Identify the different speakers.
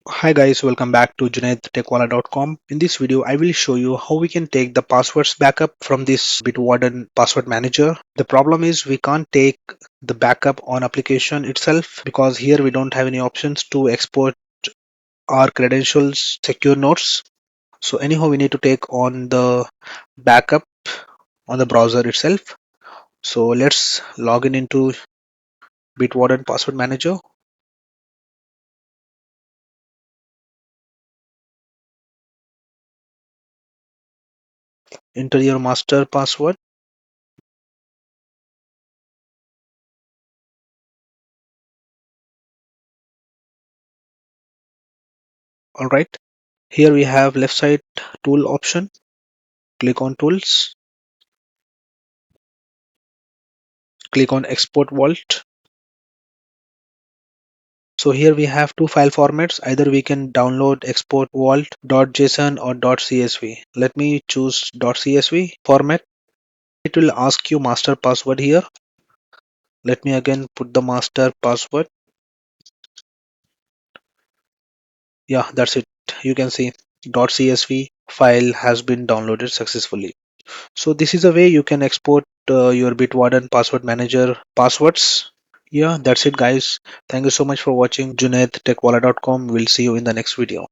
Speaker 1: Hi guys, welcome back to Junaid TechWala.com. In this video, I will show you how we can take the passwords backup from this Bitwarden password manager. The problem is we can't take the backup on application itself because here we don't have any options to export our credentials secure notes. So anyhow, we need to take on the backup on the browser itself. So let's log in into Bitwarden password manager. Enter your master password. All right. Here we have left side tool option. Click on tools, click on export vault. So here we have two file formats. Either we can download export vault.json or .csv. Let me choose .csv format. It will ask you master password here. Let me again put the master password. Yeah, that's it. You can see .csv file has been downloaded successfully. So this is a way you can export your Bitwarden password manager passwords. Yeah, that's it guys. Thank you so much for watching. Junaid TechWala.com. We'll see you in the next video.